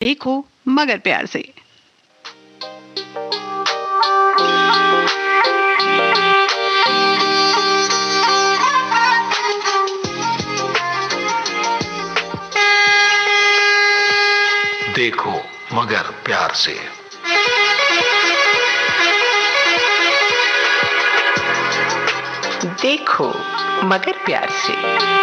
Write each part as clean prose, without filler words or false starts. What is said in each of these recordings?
देखो मगर प्यार से। देखो मगर प्यार से। देखो मगर प्यार से।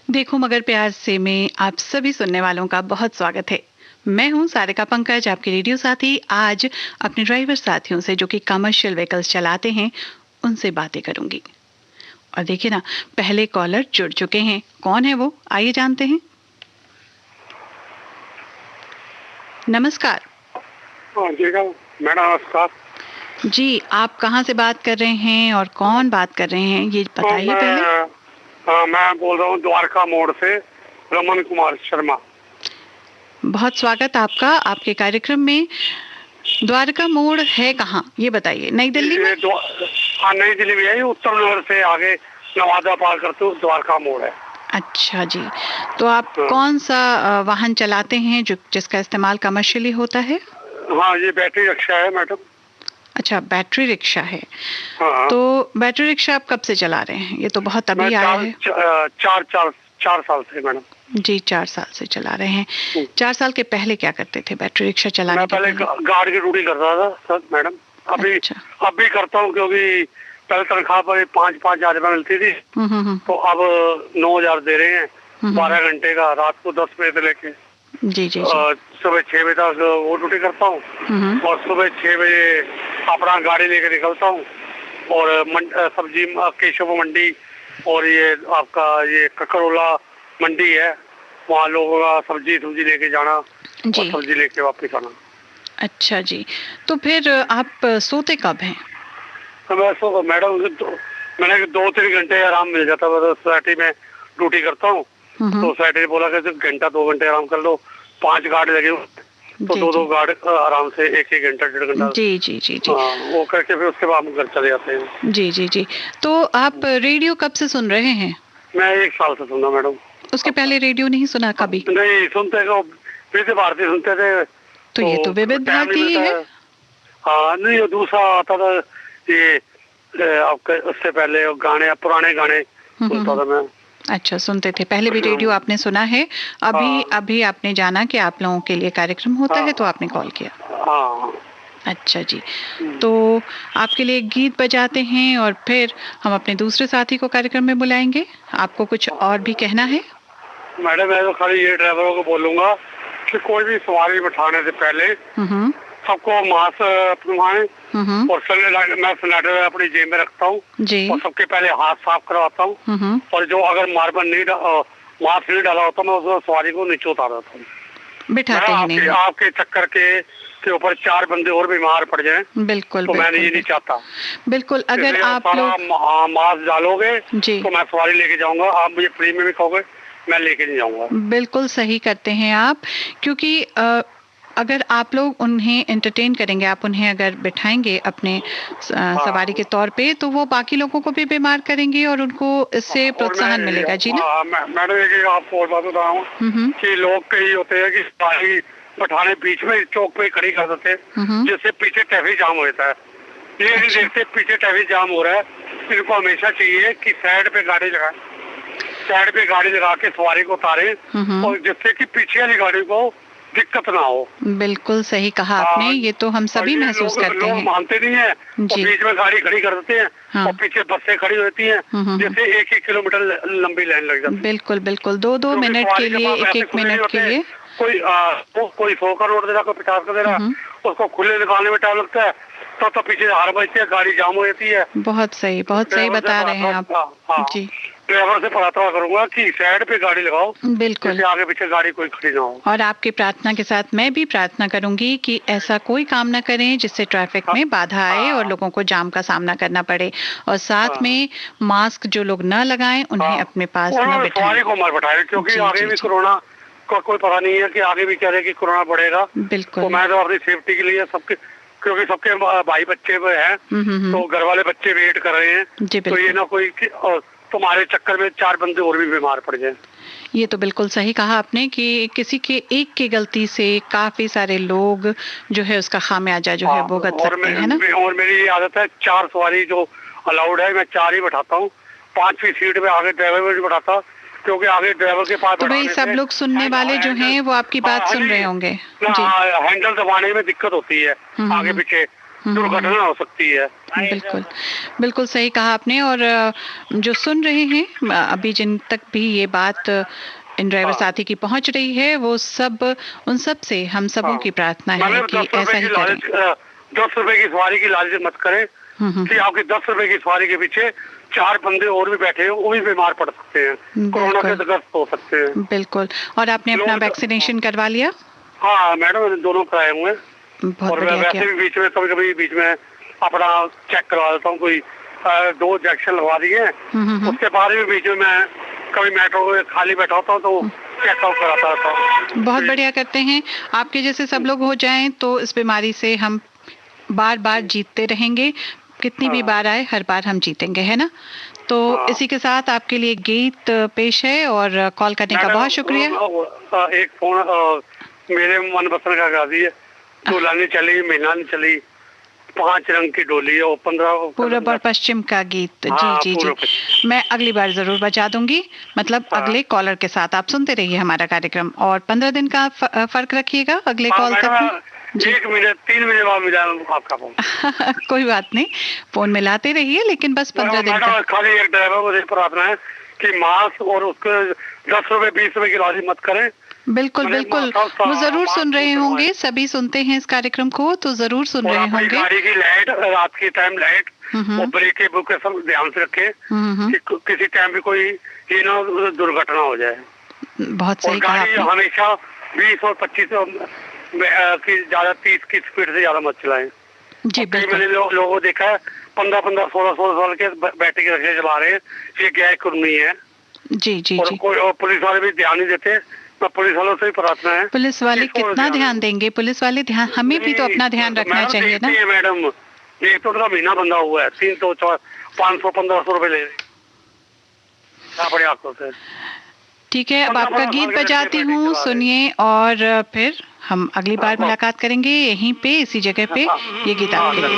देखो मगर प्यार से में आप सभी सुनने वालों का बहुत स्वागत है। मैं हूं सारिका पंकज, आपके रेडियो साथी। आज अपने ड्राइवर साथियों से जो कि कमर्शियल व्हीकल्स चलाते हैं उनसे बातें करूंगी। और देखिए ना, पहले कॉलर जुड़ चुके हैं। कौन है वो, आइए जानते हैं। नमस्कार। मैडम नमस्कार जी, आप कहाँ से बात कर रहे हैं और कौन बात कर रहे हैं ये बताइए पहले। मैं बोल रहा हूँ द्वारका मोड़ से, रमन कुमार शर्मा। बहुत स्वागत आपका आपके कार्यक्रम में। द्वारका मोड़ है कहाँ ये बताइए। नई दिल्ली में? हाँ, नई दिल्ली में है। उत्तर नगर से आगे नवादा पार करते हुए द्वारका मोड़ है। अच्छा जी, तो आप कौन सा वाहन चलाते हैं जिसका इस्तेमाल कमर्शियली होता है? हाँ, ये बैटरी रिक्शा है मैडम। अच्छा, बैटरी रिक्शा है। हाँ। तो बैटरी रिक्शा आप कब से चला रहे हैं? ये तो बहुत अभी आया है। 4 साल से मैडम। जी, 4 साल से चला रहे हैं। 4 साल के पहले क्या करते थे बैटरी रिक्शा चलाने के पहले? गाड़ी की ड्यूटी करता था सर मैडम। अब भी करता हूँ, क्योंकि पहले तनख्वाह पर 5,000 रुपये मिलती थी, तो अब 9,000 दे रहे हैं 12 घंटे का, रात को 10 बजे से लेके जी जी सुबह 6 बजे तक वो ड्यूटी करता हूँ। और सुबह 6 बजे अपना गाड़ी लेके निकलता हूँ और सब्जी केशव मंडी और ये आपका ये ककरोला मंडी है, वहाँ लोगों का सब्जी लेके जाना और सब्जी लेके वापस आना। अच्छा जी, तो फिर आप सोते कब हैं? तो मैं मैडम मैंने 2-3 घंटे आराम मिल जाता है। सोसाइटी में ड्यूटी करता हूँ, तो सोसाइटी ने बोला कि 1-2 घंटे आराम कर लो। 5 गार्ड लगे हुए, तो 2-2 गार्ड आराम से 1-1 घंटा 1.5 घंटा जी जी जी जी वो करके फिर उसके बाद हम घर चले जाते हैं। जी जी जी। तो आप रेडियो कब से सुन रहे हैं? मैं 1 साल से सुना मैडम। उसके पहले रेडियो नहीं सुना कभी? नहीं सुनते, तो विविध भारती सुनते थे। तो ये तो विविध भारती है। हाँ, नहीं दूसरा आता था ये आपके, उससे पहले पुराने गाने सुनता था मैं। अच्छा, सुनते थे पहले भी रेडियो आपने सुना है। अभी आपने जाना कि आप लोगों के लिए कार्यक्रम होता है, तो आपने कॉल किया। हाँ। अच्छा जी, तो आपके लिए गीत बजाते हैं और फिर हम अपने दूसरे साथी को कार्यक्रम में बुलाएंगे। आपको कुछ और भी कहना है? मैडम, मैं तो खाली ये ड्राइवरों को बोलूंगा कि कोई भी सवारी बिठाने से पहले सबको मास्क पहनवाएं और सैनिटाइजर अपनी जेब में रखता हूँ और सबके पहले हाथ साफ करवाता हूँ। और जो अगर मास्क नहीं डाला होता, मैं उस सवारी को नीचे उतार देता हूँ। बिठाते ही नहीं। आपके चक्कर के ऊपर 4 बंदे और बीमार पड़ जाएं, बिल्कुल, तो मैं ये नहीं चाहता। बिल्कुल, अगर आप मास्क डालोगे तो मैं सवारी लेके जाऊंगा। आप मुझे फ्री में भी खाओगे, मैं लेके नहीं जाऊंगा। बिल्कुल सही करते हैं आप, क्योंकि अगर आप लोग उन्हें एंटरटेन करेंगे, आप उन्हें अगर बिठाएंगे अपने सवारी के तौर पे, तो वो बाकी लोगों को भी बीमार करेंगे और उनको इससे प्रोत्साहन मिलेगा। जी ना मैडम, एक आपको और बात बता रहा हूँ कि लोग कई होते हैं कि सवारी बिठाने बीच में चौक पे खड़ी कर देते हैं, जिससे पीछे ट्रैफिक जाम होता है। ये नहीं देखते पीछे ट्रैफिक जाम हो रहा है। इनको हमेशा चाहिए कि साइड पे गाड़ी लगा के सवारी को उतारे, और जिससे कि पीछे वाली गाड़ी को दिक्कत ना हो। बिल्कुल सही कहा आपने, ये तो हम सभी महसूस करते हैं। लोग मानते नहीं है, और बीच में गाड़ी खड़ी कर देते हैं और पीछे बसें खड़ी होती हैं, जिससे 1-1 किलोमीटर लंबी लाइन लग जाती है। बिल्कुल बिल्कुल, 2-2 मिनट के लिए, 1-1 मिनट के लिए कोई 100 का नोट दे रहा, कोई 50 का दे रहा, उसको खुले निकालने में टाइम लगता है, तो पीछे हार बजती है, गाड़ी जाम हो जाती है। बहुत सही बता रहे हैं आप। जी, ड्राइवर से प्रार्थना करूंगा कि साइड पे गाड़ी लगाओ, बिल्कुल, आगे पीछे गाड़ी कोई खड़ी ना हो। और आपकी प्रार्थना के साथ मैं भी प्रार्थना करूंगी कि ऐसा कोई काम ना करें जिससे ट्रैफिक में बाधा आए और लोगों को जाम का सामना करना पड़े। और साथ में मास्क जो लोग न लगाएं, उन्हें अपने पास न बिठाएं। सवारी को मत बिठाएं, क्योंकि आगे भी कोरोना का कोई पता नहीं है कि आगे भी कह रहे कि कोरोना बढ़ेगा। बिल्कुल, तो मैं तो अपनी सेफ्टी के लिए सबके क्योंकि सबके भाई बच्चे में हैं, तो घर वाले बच्चे वेट कर रहे हैं, तो ये ना कोई तुम्हारे चक्कर में 4 बंदे और भी बीमार पड़ जाए। ये तो बिल्कुल सही कहा आपने कि किसी के एक की गलती से काफी सारे लोग जो है उसका खामियाजा जो है भुगत सकते हैं ना। और मेरी ये आदत है 4 सवारी जो अलाउड है मैं 4 ही बैठाता हूँ, 5वीं सीट में आगे ड्राइवर में बैठाता, क्योंकि आगे ड्राइवर के पास तो भाई सब लोग सुनने वाले जो हैं वो आपकी बात सुन रहे होंगे। हैंडल दबाने में दिक्कत होती है, आगे पीछे दुर्घटना हो सकती है। बिल्कुल बिल्कुल सही कहा आपने। और जो सुन रहे हैं अभी, जिन तक भी ये बात इन ड्राइवर साथी की पहुंच रही है, वो सब उन सब से हम सबों की प्रार्थना है कि ऐसा ही करें। 10 रुपए की सवारी की लालच मत करें कि आपकी 10 रुपए की सवारी के पीछे 4 बंदे और भी बैठे हैं, वो भी बीमार पड़ सकते हैं, कोरोना के ग्रस्त हो सकते हैं। बिल्कुल। और आपने अपना वैक्सीनेशन करवा लिया? हाँ मैडम, मैंने दोनों कराए हुए हैं। और वैसे भी बीच में कभी बीच में अपना चेक करवा देता हूँ, कोई 2 इंजेक्शन लगवा दिए, उसके बाद भी बीच में मैं कभी मेट्रो में खाली बैठा होता हूँ तो चेकआउट कराता रहता हूँ। बहुत बढ़िया करते हैं। आपके जैसे सब लोग हो जाएं तो इस बीमारी से हम बार बार जीतते रहेंगे, कितनी भी बार आए हर बार हम जीतेंगे, है ना। तो इसी के साथ आपके लिए गीत पेश है और कॉल करने का बहुत शुक्रिया। एक फोन मेरे मन पसंद का गा दी है, दुल्हन चली महीना नहीं चली, 5 रंग की डोली है, 15 पूर्व और पश्चिम का गीत। जी जी जी, मैं अगली बार जरूर बजा दूंगी, मतलब अगले कॉलर के साथ। आप सुनते रहिए हमारा कार्यक्रम और 15 दिन का फर्क रखिएगा अगले कॉल तक। 1 मिनट 3 मिनट बाद मिला आपका फोन। कोई बात नहीं, फोन मिलाते रहिए, लेकिन बस 15 दिन का। खाली एक ड्राइवर को प्रार्थना है कि मास्क और उसके 10 रुपए 20 रुपए की राशि मत करें। बिल्कुल बिल्कुल, वो जरूर सुन रहे होंगे, सभी सुनते हैं इस कार्यक्रम को तो जरूर सुन रहे होंगे। गाड़ी की लाइट, रात के टाइम लाइट और ब्रेक के बुक सब ध्यान से रखें कि किसी टाइम भी कोई ये ना दुर्घटना हो जाए। बहुत सही कहा आपने। हमेशा 20 और 25 की ज्यादा 30 की स्पीड से ज्यादा मत चलाएं। जी बिल्कुल। मैंने लोगों को देखा है 15-15, 16-16 साल के बैटरी के रखे चला रहे हैं, ये गैर कानूनी है। जी जी जी। और पुलिस वाले भी ध्यान नहीं देते। पुलिस वालों से ही प्रार्थना है। पुलिस वाले कितना ध्यान देंगे, पुलिस वाले ध्यान, हमें भी तो अपना ध्यान रखना चाहिए ना मैडम। एक तो उनका महीना बंधा हुआ है, 300, 500, 1500 रुपए ले रहे। ठीक है, अब आपका गीत बजाती हूँ, सुनिए और फिर हम अगली बार मुलाकात करेंगे यहीं पे, इसी जगह पे। ये गीत आपके लिए।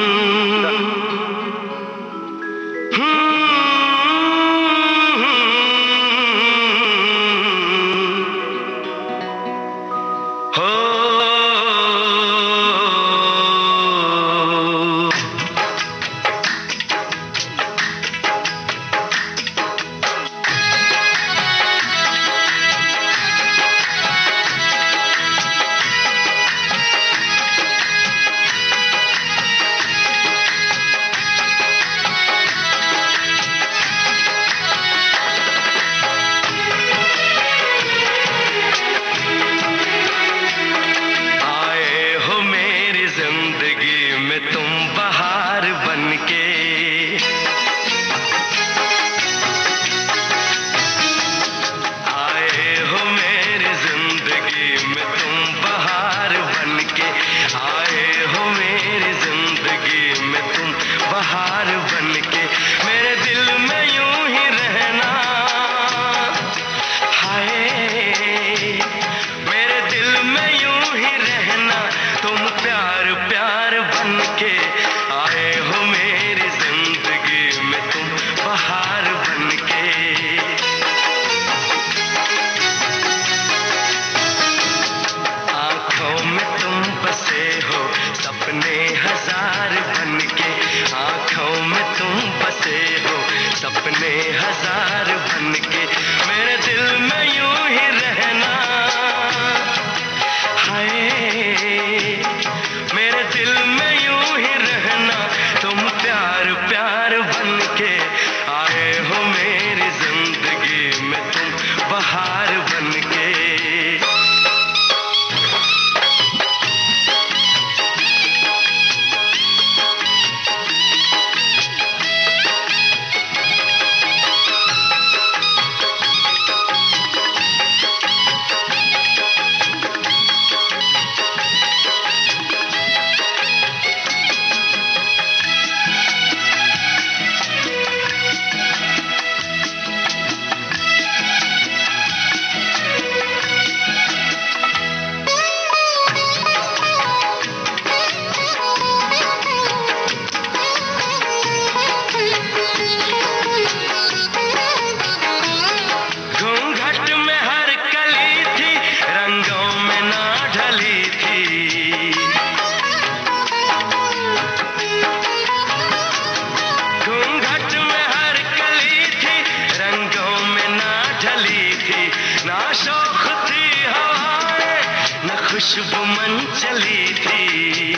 खुशबू मन चली थी।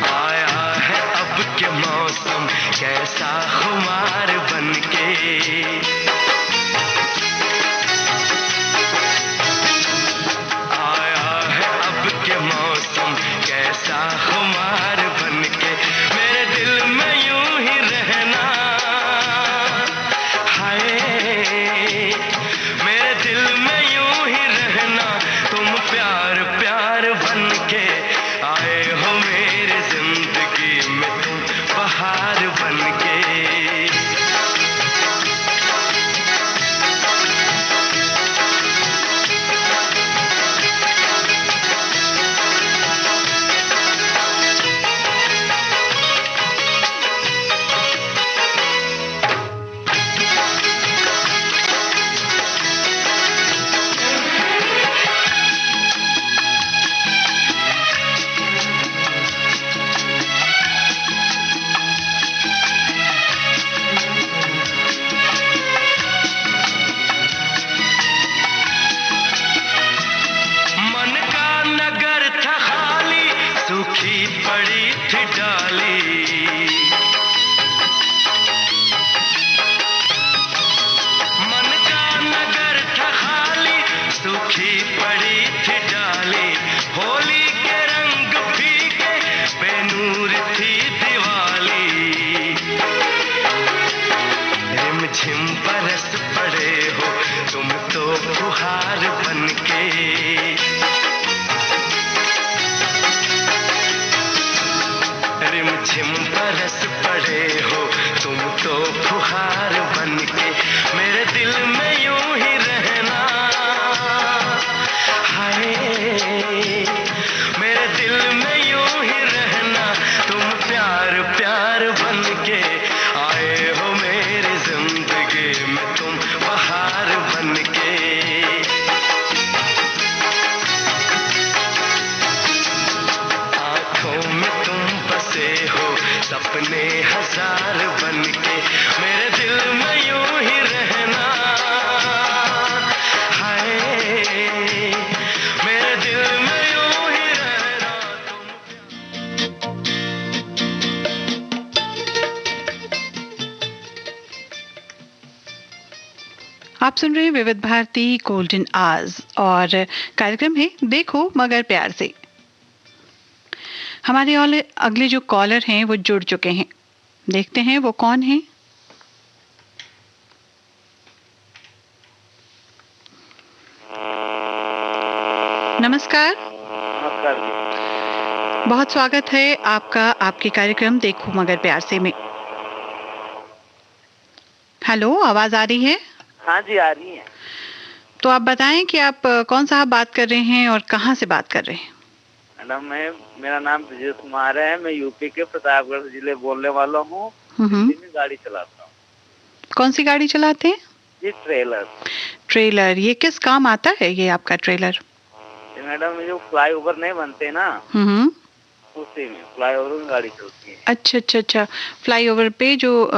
आया है अब के मौसम कैसा खुमार बनके, आया है अब के मौसम कैसा खुमार बनके। मेरे दिल में यूं ही रहना, हाय मेरे दिल में यूं ही रहना, तुम प्यार प्यार बनके आए हो मेरी जिंदगी में, तुम बहार बनके। सूखी पड़ी थी डाली, मन का नगर था खाली, सूखी पड़ी थी डाली। होली के रंग फीके बेनूर थी दिवाली, रिमझिम बरस पड़े हो तुम तो फुहार बनके। रिमझिम बरस पड़े हो तुम तो फुहार बनके। मेरे दिल में यूं ही रहना, हाय मेरे दिल में यूं ही रहना, तुम प्यार प्यार बनके आए हो मेरी जिंदगी में, तुम बहार बनके। आंखों में तुम बसे हो सपने हजार बनके, मेरे दिल में यूं ही रहना, हाय मेरे दिल में यूं ही रहना, आप सुन रहे हैं विविध भारती गोल्डन आवर्स और कार्यक्रम है देखो मगर प्यार से। हमारे अगले जो कॉलर हैं वो जुड़ चुके हैं, देखते हैं वो कौन है। नमस्कार। नमस्कार जी। बहुत स्वागत है आपका आपके कार्यक्रम देखो मगर प्यार से में। हेलो, आवाज आ रही है? हाँ जी आ रही है। तो आप बताएं कि आप कौन साहब बात कर रहे हैं और कहाँ से बात कर रहे हैं? मैडम मेरा नाम ब्रजेश कुमार है, मैं यूपी के प्रतापगढ़ जिले बोलने वाला हूँ। दिल्ली में गाड़ी चलाता हूँ। कौन सी गाड़ी चलाते हैं? जी ट्रेलर। ट्रेलर, ये किस काम आता है ये आपका ट्रेलर? मैडम जो फ्लाईओवर नहीं बनते ना, उसी में फ्लाईओवर में गाड़ी चलती है। अच्छा अच्छा अच्छा, फ्लाईओवर पे जो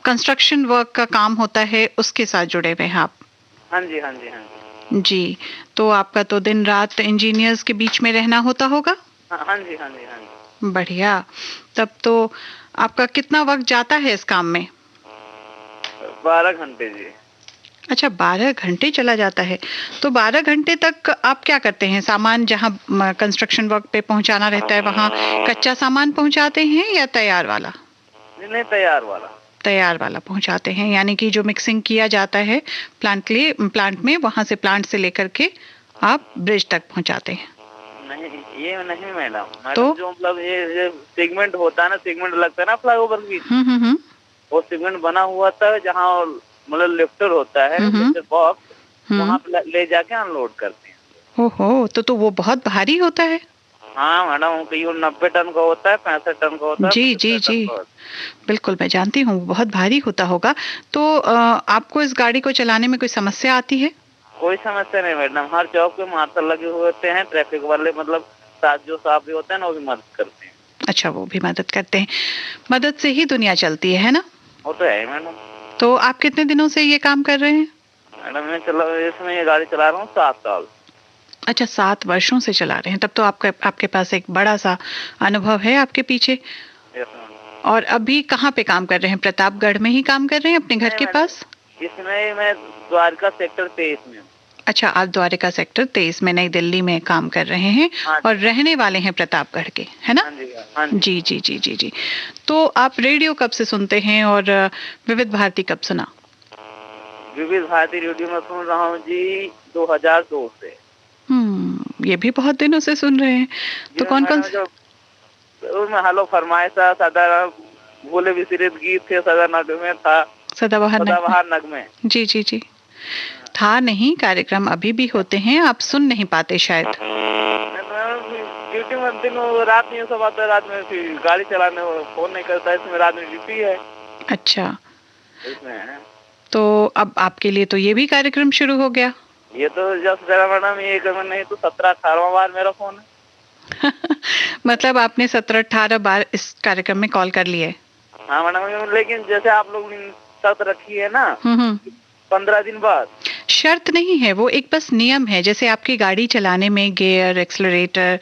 कंस्ट्रक्शन वर्क का काम होता है उसके साथ जुड़े हुए हैं आप? हाँ जी हाँ जी हाँ जी। जी, तो आपका तो दिन रात इंजीनियर्स के बीच में रहना होता होगा? हाँ जी हाँ जी हाँ जी। बढ़िया। तब तो आपका कितना वक्त जाता है इस काम में? 12 घंटे जी। अच्छा, 12 घंटे चला जाता है। तो 12 घंटे तक आप क्या करते हैं? सामान जहाँ कंस्ट्रक्शन वर्क पे पहुंचाना रहता है वहाँ कच्चा सामान पहुंचाते हैं या तैयार वाला? नहीं, तैयार वाला। तैयार वाला पहुंचाते हैं, यानी कि जो मिक्सिंग किया जाता है प्लांट में, वहां से प्लांट से लेकर के आप ब्रिज तक पहुंचाते हैं? नहीं, ये नहीं मैडम। तो जो मतलब ये सेगमेंट होता है ना, सेगमेंट लगता है ना फ्लाईओवर की, वो सेगमेंट बना हुआ था जहाँ मतलब लिफ्टर होता है, बॉक्स, वहाँ पे ले जाके अनलोड करते हैं। ओहो, तो वो बहुत भारी होता है। हाँ मैडम, कहीं 90 टन का होता है, 65 टन का होता है। जी जी जी, बिल्कुल मैं जानती हूँ, बहुत भारी होता होगा। तो आपको इस गाड़ी को चलाने में कोई समस्या आती है? कोई समस्या नहीं मैडम, हर चौक पे मार्शल लगे हुए होते हैं, ट्रैफिक वाले मतलब जो साफ भी होते हैं ना, वो भी मदद करते हैं। अच्छा, वो भी मदद करते हैं। मदद से ही दुनिया चलती है ना? वो तो है मैडम। तो आप कितने दिनों से ये काम कर रहे हैं? मैडम मैं इसमें ये गाड़ी चला रहा हूँ 7 साल। अच्छा, 7 वर्षों से चला रहे हैं, तब तो आपके पास एक बड़ा सा अनुभव है आपके पीछे। Yes ma'am. और अभी कहाँ पे काम कर रहे हैं? प्रतापगढ़ में ही काम कर रहे हैं अपने घर के पास? इसमें मैं द्वारका सेक्टर 23 में हूँ। अच्छा, आप द्वारका सेक्टर 23 में नई दिल्ली में काम कर रहे हैं। हाँ, और रहने वाले हैं प्रतापगढ़ के, है ना? हाँ जी, हाँ जी। जी जी जी जी जी। तो आप रेडियो कब से सुनते हैं और विविध भारती कब सुना? विविध भारती रेडियो में सुन रहा हूँ जी 2002 से। ये भी बहुत दिनों से सुन रहे हैं। तो कौन कौन से? उसमें हेलो फरमाइशा, सदा बोले विसरित गीत थे, सदा नगमे था, सदाबहार नगमे। जी जी जी। था नहीं, कार्यक्रम अभी भी होते हैं, आप सुन नहीं पाते शायद। ड्यूटी में दिन रात में सब आता है, रात में फिर गाड़ी चलाने फोन नहीं करता, इसमें रात में ड्यूटी है। अच्छा, इसमें तो अब आपके लिए तो ये भी कार्यक्रम शुरू हो गया। ये तो जस्ट मैडम, ये नहीं तो 17-18वां बार मेरा फोन है। मतलब आपने 17-18 बार इस कार्यक्रम में कॉल कर लिए? हाँ मैडम, लेकिन जैसे आप लोग ने शर्त रखी है ना 15 दिन बाद। शर्त नहीं है वो, एक बस नियम है। जैसे आपकी गाड़ी चलाने में गियर, एक्सेलरेटर,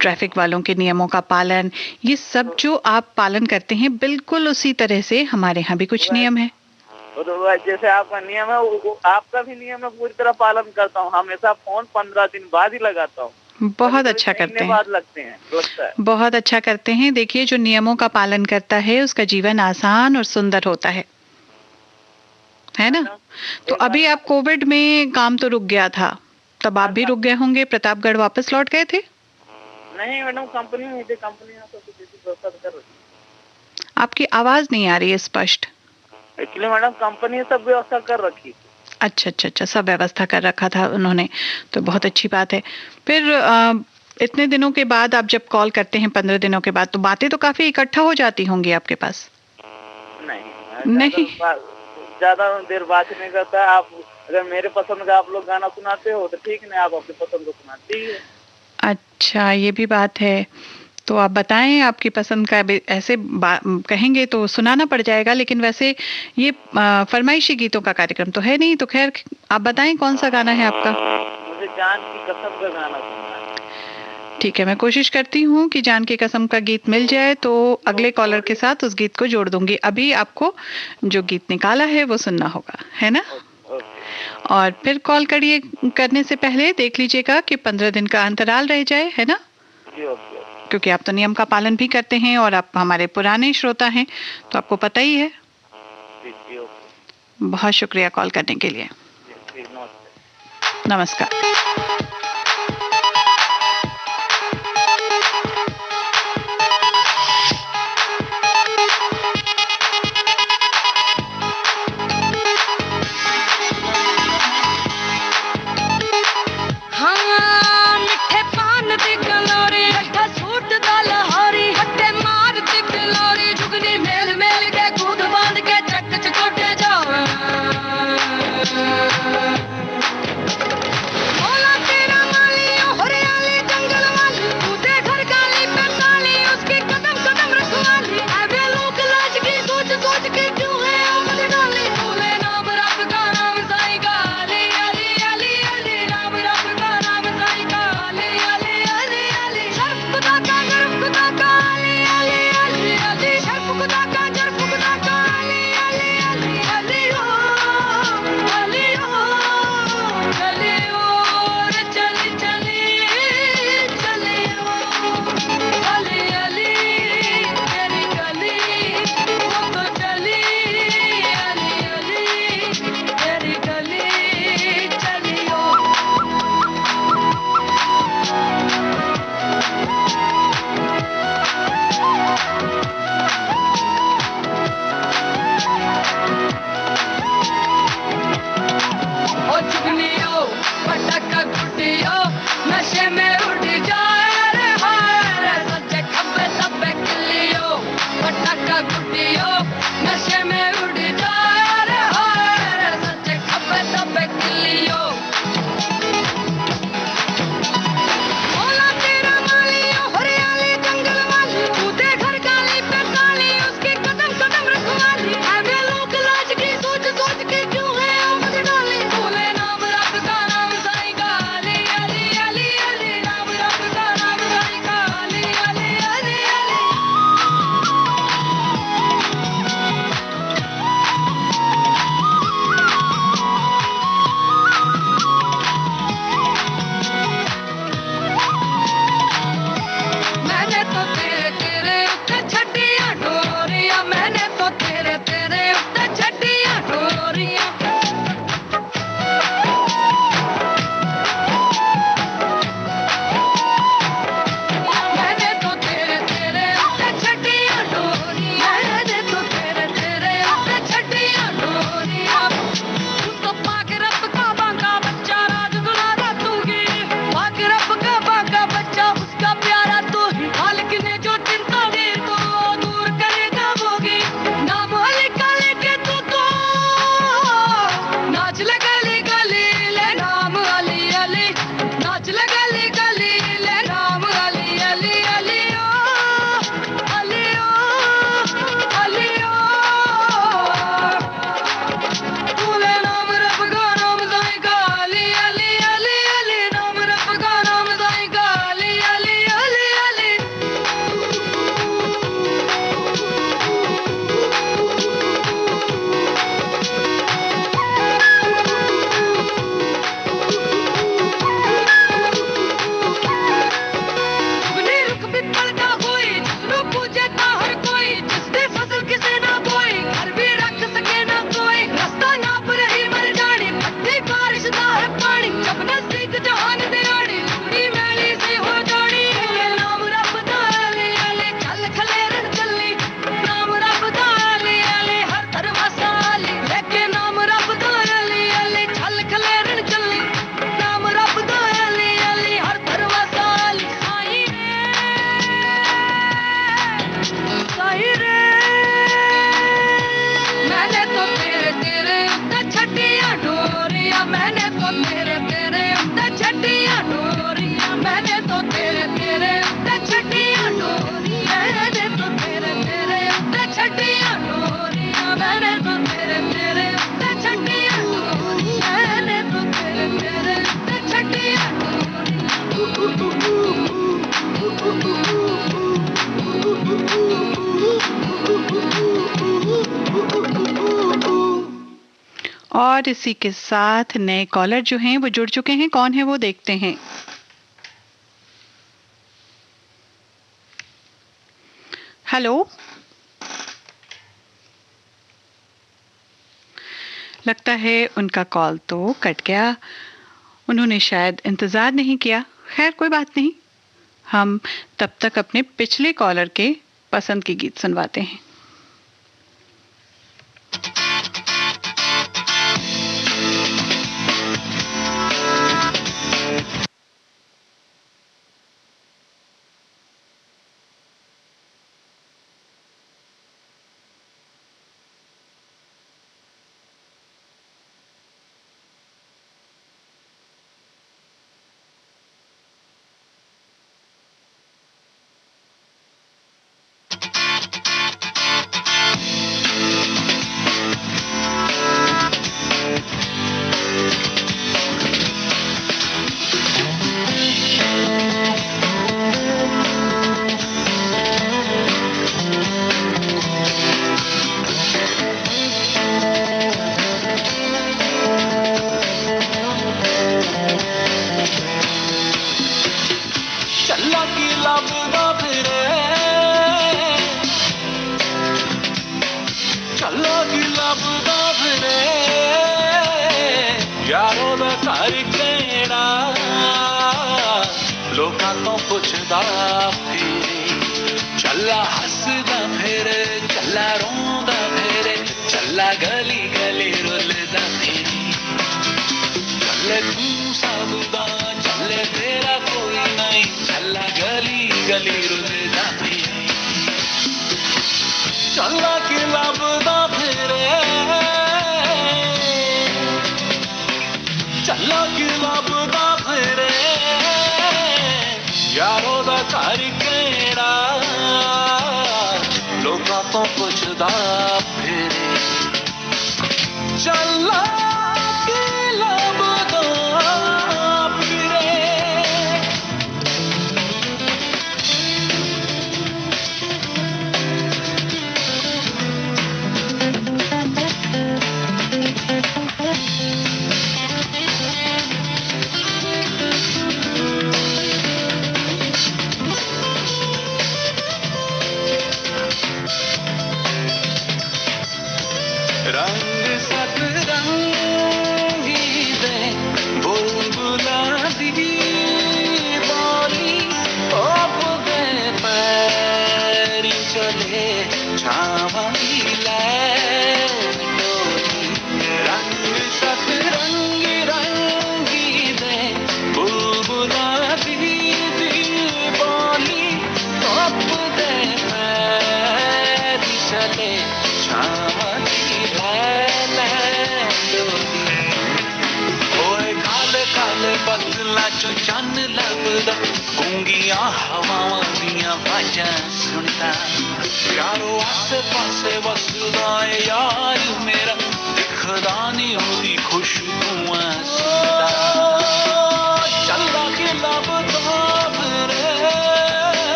ट्रैफिक वालों के नियमों का पालन, ये सब जो आप पालन करते हैं, बिल्कुल उसी तरह से हमारे यहाँ भी कुछ नियम है। तो जैसे आपका नियम है, वो आपका भी नियम है, पूरी तरह पालन करता हूँ। हमेशा फोन 15 दिन बाद ही लगाता हूँ। बहुत अच्छा करते हैं। बाद लगते हैं, लगता है। बहुत अच्छा करते हैं। देखिए, जो नियमों का पालन करता है उसका जीवन आसान और सुंदर होता है ना? तो अभी आप कोविड में काम तो रुक गया था, तब आप भी रुक गए होंगे, प्रतापगढ़ वापस लौट गए थे? नहीं मैडम, कंपनी में थी, कंपनी में तो व्यवस्था कर रही। आपकी आवाज नहीं आ रही है स्पष्ट। एक्चुअली मैडम कंपनी ने सब व्यवस्था कर रखी। अच्छा अच्छा अच्छा, सब व्यवस्था कर रखा था उन्होंने, तो बहुत अच्छी बात है। फिर इतने दिनों के बाद आप जब कॉल करते हैं, 15 दिनों के बाद, तो बातें तो काफी इकट्ठा हो जाती होंगी आपके पास? नहीं, ज्यादा देर बात नहीं करता। आप अगर मेरे पसंद का आप लोग गाना सुनाते हो तो ठीक, नहीं आप अपनी पसंद को सुनाते ही है। अच्छा, ये भी बात है। तो आप बताएं आपकी पसंद का। ऐसे कहेंगे तो सुनाना पड़ जाएगा, लेकिन वैसे ये फरमाइशी गीतों का कार्यक्रम तो है नहीं। तो खैर, आप बताएं कौन सा गाना है आपका? मुझे जान की कसम का गाना सुनना है। ठीक है, मैं कोशिश करती हूँ कि जान की कसम का गीत मिल जाए, तो अगले कॉलर के साथ उस गीत को जोड़ दूंगी। अभी आपको जो गीत निकाला है वो सुनना होगा, है ना? और फिर कॉल करने से पहले देख लीजिएगा कि 15 दिन का अंतराल रह जाए, है ना? क्योंकि आप तो नियम का पालन भी करते हैं और आप हमारे पुराने श्रोता हैं, तो आपको पता ही है। बहुत शुक्रिया कॉल करने के लिए। नमस्कार। Oh और इसी के साथ नए कॉलर जो हैं वो जुड़ चुके हैं। कौन है वो देखते हैं। हेलो, लगता है उनका कॉल तो कट गया, उन्होंने शायद इंतज़ार नहीं किया। खैर कोई बात नहीं, हम तब तक अपने पिछले कॉलर के पसंद के गीत सुनवाते हैं।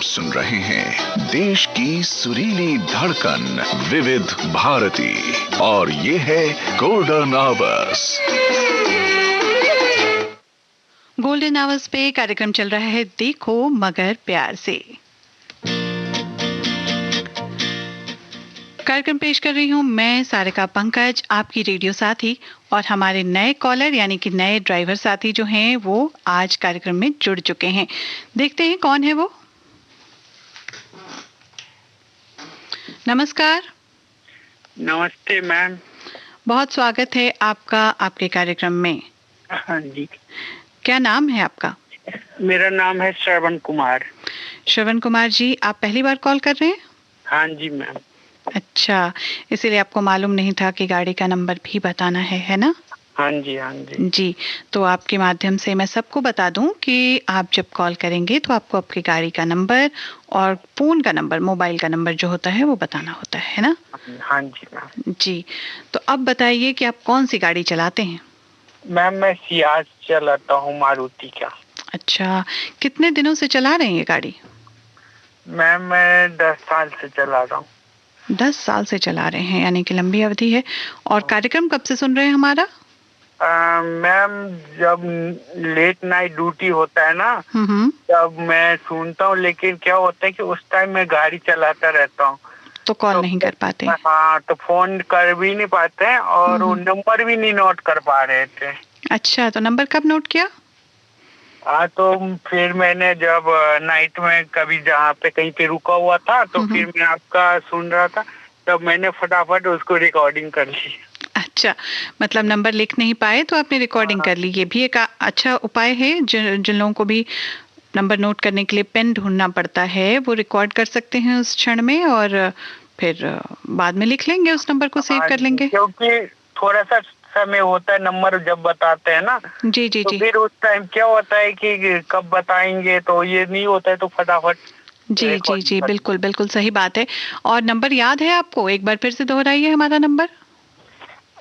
सुन रहे हैं देश की सुरीली धड़कन विविध भारती और ये है गोल्डन आवर्स। गोल्डन आवर्स पे कार्यक्रम चल रहा है देखो मगर प्यार से। कार्यक्रम पेश कर रही हूँ मैं सारिका पंकज, आपकी रेडियो साथी, और हमारे नए कॉलर यानी कि नए ड्राइवर साथी जो हैं वो आज कार्यक्रम में जुड़ चुके हैं। देखते हैं कौन है वो। नमस्कार। नमस्ते मैम। बहुत स्वागत है आपका आपके कार्यक्रम में। हाँ जी। क्या नाम है आपका? मेरा नाम है श्रवण कुमार। श्रवण कुमार जी, आप पहली बार कॉल कर रहे हैं? हाँ जी मैम। अच्छा, इसीलिए आपको मालूम नहीं था कि गाड़ी का नंबर भी बताना है ना? हाँ जी, हाँ जी। जी, तो आपके माध्यम से मैं सबको बता दूं कि आप जब कॉल करेंगे तो आपको आपकी गाड़ी का नंबर और फ़ोन का नंबर, मोबाइल का नंबर जो होता है वो बताना होता है ना? हाँ जी मैम। जी, तो अब बताइए कि आप कौन सी गाड़ी चलाते हैं? मैम मैं सियाज चलाता हूँ, मारुति का। अच्छा, कितने दिनों से चला रहे हैं ये गाड़ी? मैम मैं 10 साल से चला रहा हूँ। 10 साल से चला रहे हैं, यानी कि लंबी अवधि है। और कार्यक्रम कब से सुन रहे हैं हमारा? मैम जब लेट नाइट ड्यूटी होता है ना, तब मैं सुनता हूँ, लेकिन क्या होता है कि उस टाइम मैं गाड़ी चलाता रहता हूँ तो कॉल नहीं कर पाते। हाँ, तो फोन कर भी नहीं पाते हैं और वो नंबर भी नहीं नोट कर पा रहे थे। अच्छा, तो नंबर कब नोट किया? हाँ, तो फिर मैंने जब नाइट में कभी जहाँ पे कहीं पे रुका हुआ था तो फिर मैं आपका सुन रहा था, तब मैंने फटाफट उसको रिकॉर्डिंग कर ली। अच्छा, मतलब नंबर लिख नहीं पाए तो आपने रिकॉर्डिंग कर ली। ये भी एक अच्छा उपाय है। जिन लोगों को भी नंबर नोट करने के लिए पेन ढूंढना पड़ता है, वो रिकॉर्ड कर सकते हैं उस क्षण में और फिर बाद में लिख लेंगे, उस नंबर को सेव कर लेंगे। क्योंकि थोड़ा सा समय होता है नंबर जब बताते हैं ना। जी जी तो जी। फिर उस टाइम क्या होता है कि कब बताएंगे, तो ये नहीं होता है, तो फटाफट। जी जी जी, बिल्कुल बिल्कुल सही बात है। और नंबर याद है आपको? एक बार फिर से दोहराइए हमारा नंबर।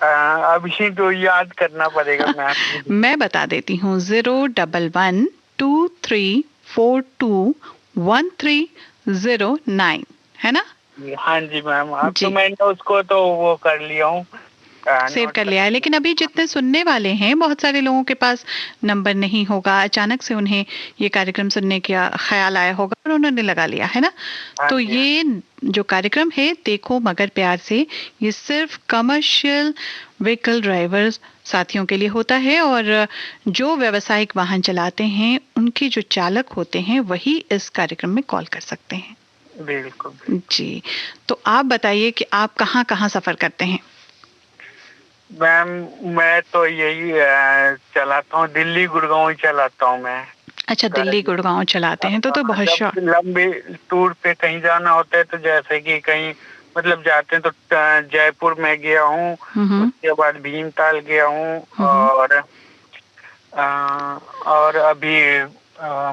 अभी तो याद करना पड़ेगा मैम। मैं बता देती हूँ, 01123421309 है ना? हाँ जी मैम, अब तो मैंने उसको तो वो कर लिया हूँ, सेव कर लिया है। लेकिन अभी जितने सुनने वाले हैं, बहुत सारे लोगों के पास नंबर नहीं होगा, अचानक से उन्हें ये कार्यक्रम सुनने का ख्याल आया होगा और उन्होंने लगा लिया है ना। तो ये जो कार्यक्रम है देखो मगर प्यार से, ये सिर्फ कमर्शियल व्हीकल ड्राइवर्स साथियों के लिए होता है और जो व्यावसायिक वाहन चलाते हैं उनके जो चालक होते हैं वही इस कार्यक्रम में कॉल कर सकते हैं। बिल्कुल जी, तो आप बताइए कि आप कहाँ कहाँ सफर करते हैं? मैम मैं तो यही चलाता हूँ, दिल्ली गुड़गांव ही चलाता हूँ मैं। अच्छा, दिल्ली गुड़गांव चलाते हैं तो बहुत शॉर्ट। लंबे टूर पे कहीं जाना होता है तो जैसे कि कहीं मतलब जाते हैं तो जयपुर में गया हूँ, उसके बाद भीमताल गया हूँ और अभी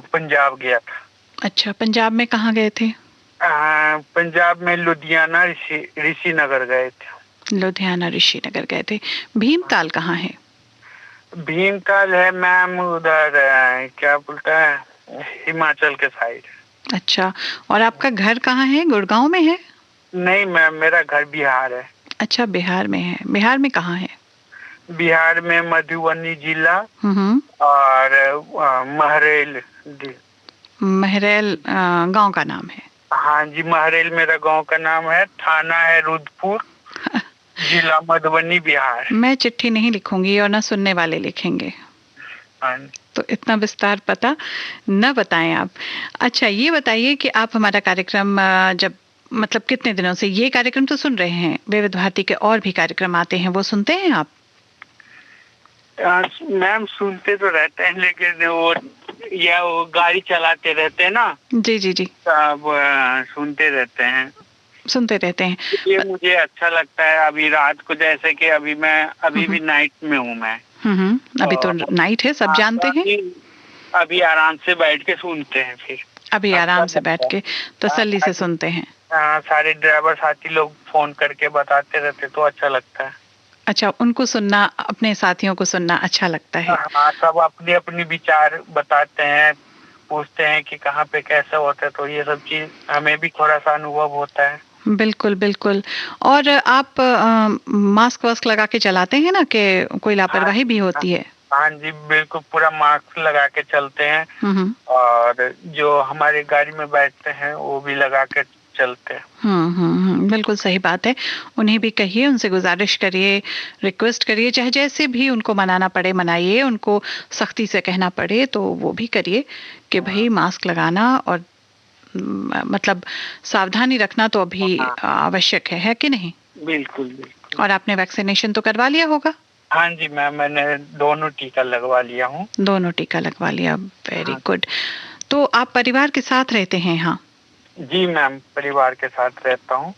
पंजाब गया था। अच्छा, पंजाब में कहाँ गए थे? पंजाब में लुधियाना ऋषि नगर गए थे। लुधियाना ऋषि नगर गए थे। भीमताल कहाँ है? भीमताल है मैम उधर क्या बोलता है, हिमाचल के साइड। अच्छा, और आपका घर कहाँ है? गुड़गांव में है? नहीं मैम, मेरा घर बिहार है। अच्छा, बिहार में है। बिहार में कहाँ है? बिहार में मधुबनी जिला और महरेल। महरेल गांव का नाम है? हाँ जी, महरेल मेरा गांव का नाम है, थाना है रुद्रपुर, जिला मधुबनी, बिहार। मैं चिट्ठी नहीं लिखूंगी और ना सुनने वाले लिखेंगे, तो इतना विस्तार पता न बताएं आप। अच्छा, ये बताइए कि आप हमारा कार्यक्रम जब मतलब कितने दिनों से ये कार्यक्रम तो सुन रहे हैं, विविध भारती के और भी कार्यक्रम आते हैं, वो सुनते हैं आप? मैम सुनते तो रहते हैं, लेकिन वो गाड़ी चलाते रहते हैं ना। जी जी जी, तब सुनते रहते हैं। ये मुझे अच्छा लगता है। अभी रात को जैसे कि अभी मैं अभी भी नाइट में हूँ मैं। अभी तो नाइट है, सब जानते हैं। अभी आराम से बैठ के सुनते हैं, फिर अभी आराम से बैठ के तसल्ली से सुनते हैं। सारे ड्राइवर साथी लोग फोन करके बताते रहते तो अच्छा लगता है। अच्छा, उनको सुनना, अपने साथियों को सुनना अच्छा लगता है। हाँ, सब अपने अपने विचार बताते हैं, पूछते हैं कि कहाँ पे कैसा होता है, तो ये सब चीज हमें भी थोड़ा सा अनुभव होता है। बिल्कुल बिल्कुल। और आप मास्क वास्क लगा के चलाते हैं ना, कि कोई लापरवाही भी होती है? हाँ जी, बिल्कुल पूरा मास्क लगा के चलते हैं और जो हमारी गाड़ी में बैठते हैं वो भी लगा के चलते हैं। बिल्कुल सही बात है। उन्हें भी कहिए, उनसे गुजारिश करिए, रिक्वेस्ट करिए, चाहे जैसे भी उनको मनाना पड़े मनाइए, उनको सख्ती से कहना पड़े तो वो भी करिए कि भाई मास्क लगाना और मतलब सावधानी रखना तो अभी आवश्यक है कि नहीं? बिल्कुल बिल्कुल। और आपने वैक्सीनेशन तो करवा लिया होगा? हाँ जी मैम, मैंने दोनों टीका लगवा लिया हूँ। दोनों टीका लगवा लिया, वेरी गुड। तो आप परिवार के साथ रहते हैं यहाँ? जी मैम, परिवार के साथ रहता हूँ।